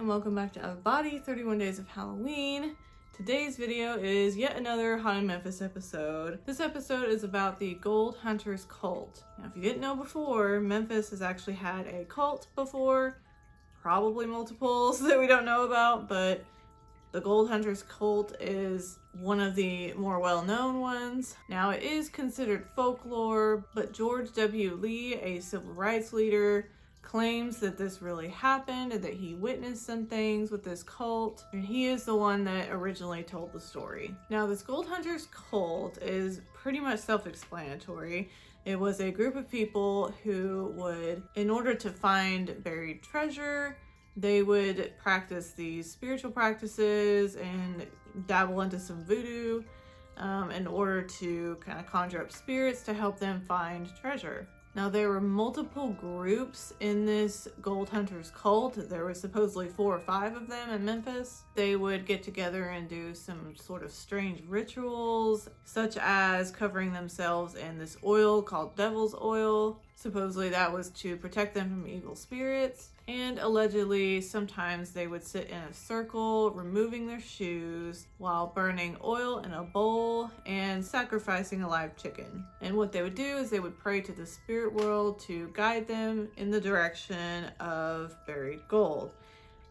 and welcome back to Out of Body, 31 Days of Halloween. Today's video is yet another Haunted Memphis episode. This episode is about the Gold Hunters cult. Now, if you didn't know before, Memphis has actually had a cult before, probably multiples that we don't know about, but the Gold Hunters cult is one of the more well-known ones. Now, it is considered folklore, but George W. Lee, a civil rights leader, claims that this really happened and that he witnessed some things with this cult, and he is the one that originally told the story. Now, this Gold Hunters cult is pretty much self-explanatory. It was a group of people who would, in order to find buried treasure, they would practice these spiritual practices and dabble into some voodoo in order to kind of conjure up spirits to help them find treasure. Now, there were multiple groups in this Gold Hunters cult. There were supposedly 4 or 5 of them in Memphis. They would get together and do some sort of strange rituals, such as covering themselves in this oil called devil's oil. Supposedly that was to protect them from evil spirits. And allegedly, sometimes they would sit in a circle, removing their shoes while burning oil in a bowl and sacrificing a live chicken. And what they would do is they would pray to the spirit world to guide them in the direction of buried gold.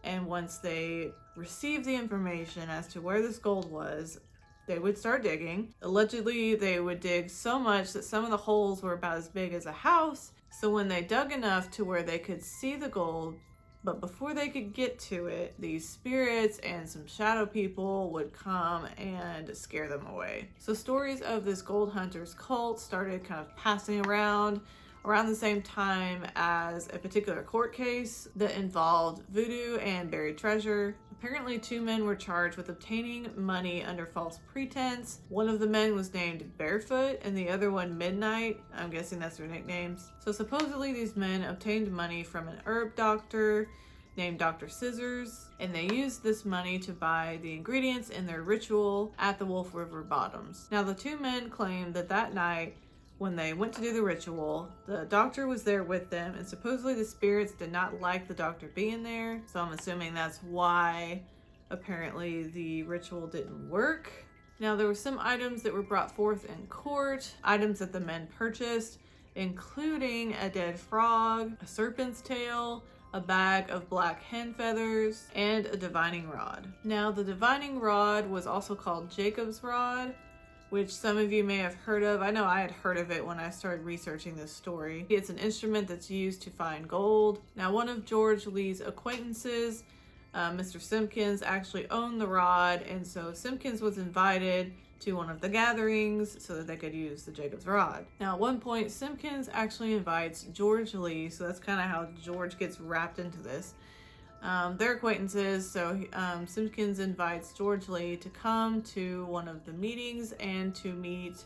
And once they received the information as to where this gold was, they would start digging. Allegedly, they would dig so much that some of the holes were about as big as a house. So when they dug enough to where they could see the gold, but before they could get to it, these spirits and some shadow people would come and scare them away. So stories of this Gold Hunters cult started kind of passing around the same time as a particular court case that involved voodoo and buried treasure. Apparently 2 men were charged with obtaining money under false pretense. One of the men was named Barefoot and the other one Midnight. I'm guessing that's their nicknames. So supposedly these men obtained money from an herb doctor named Dr. Scissors, and they used this money to buy the ingredients in their ritual at the Wolf River bottoms. Now, the 2 men claimed that that night, when they went to do the ritual, the doctor was there with them, and supposedly the spirits did not like the doctor being there. So I'm assuming that's why apparently the ritual didn't work. Now, there were some items that were brought forth in court, items that the men purchased, including a dead frog, a serpent's tail, a bag of black hen feathers, and a divining rod. Now, the divining rod was also called Jacob's rod, which some of you may have heard of. I know I had heard of it when I started researching this story. It's an instrument that's used to find gold. Now, one of George Lee's acquaintances, Mr. Simpkins, actually owned the rod, and so Simpkins was invited to one of the gatherings so that they could use the Jacob's rod. Now, at one point, Simpkins actually invites George Lee, so that's kind of how George gets wrapped into this. They're acquaintances, so Simpkins invites George Lee to come to one of the meetings and to meet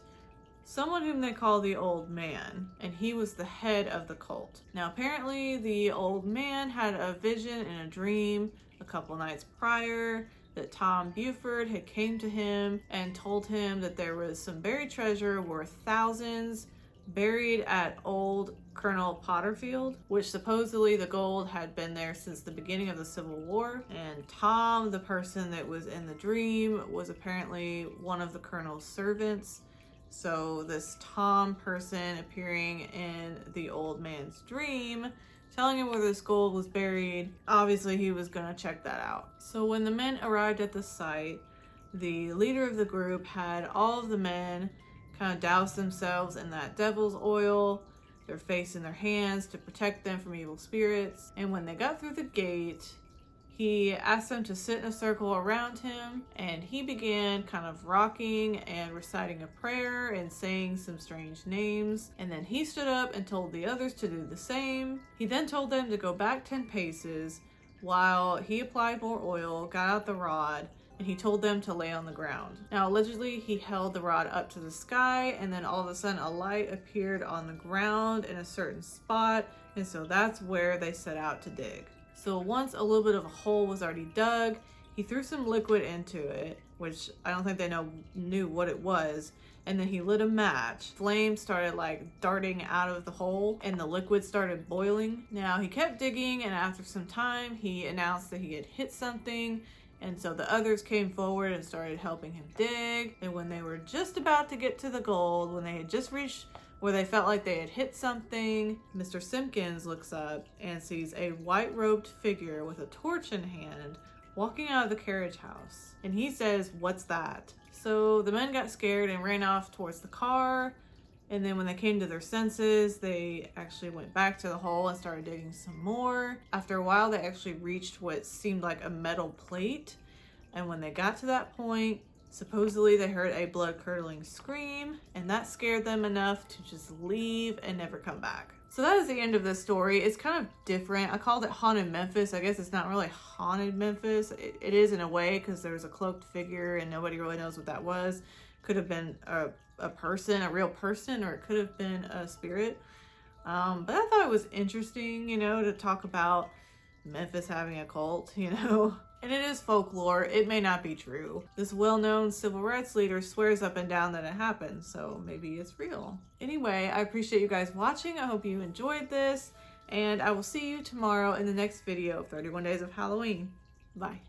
someone whom they call the Old Man, and he was the head of the cult. Now, apparently the Old Man had a vision in a dream a couple nights prior that Tom Buford had came to him and told him that there was some buried treasure worth thousands buried at old Colonel Potterfield, which supposedly the gold had been there since the beginning of the Civil War. And Tom, the person that was in the dream, was apparently one of the Colonel's servants. So this Tom person appearing in the Old Man's dream, telling him where this gold was buried, obviously he was gonna check that out. So when the men arrived at the site, the leader of the group had all of the men kind of douse themselves in that devil's oil, their face and their hands, to protect them from evil spirits. And when they got through the gate, he asked them to sit in a circle around him, and he began kind of rocking and reciting a prayer and saying some strange names. And then he stood up and told the others to do the same. He then told them to go back 10 paces while he applied more oil, got out the rod, and he told them to lay on the ground. Now, allegedly, he held the rod up to the sky, and then all of a sudden a light appeared on the ground in a certain spot, and so that's where they set out to dig. So once a little bit of a hole was already dug, he threw some liquid into it, which I don't think they knew what it was, and then he lit a match. Flames started like darting out of the hole and the liquid started boiling. Now he kept digging, and after some time he announced that he had hit something, and so the others came forward and started helping him dig. And when they were just about to get to the gold, when they had just reached where they felt like they had hit something, Mr. Simpkins looks up and sees a white-robed figure with a torch in hand walking out of the carriage house. And he says, "What's that?" So the men got scared and ran off towards the car. And then when they came to their senses, they actually went back to the hole and started digging some more. After a while, they actually reached what seemed like a metal plate. And when they got to that point, supposedly they heard a blood-curdling scream, and that scared them enough to just leave and never come back. So that is the end of this story. It's kind of different. I called it Haunted Memphis. I guess it's not really Haunted Memphis. It is in a way, because there's a cloaked figure and nobody really knows what that was. Could have been a person, a real person, or it could have been a spirit. But I thought it was interesting, you know, to talk about Memphis having a cult, you know. And it is folklore. It may not be true. This well-known civil rights leader swears up and down that it happened, so maybe it's real. Anyway, I appreciate you guys watching. I hope you enjoyed this, and I will see you tomorrow in the next video of 31 Days of Halloween. Bye.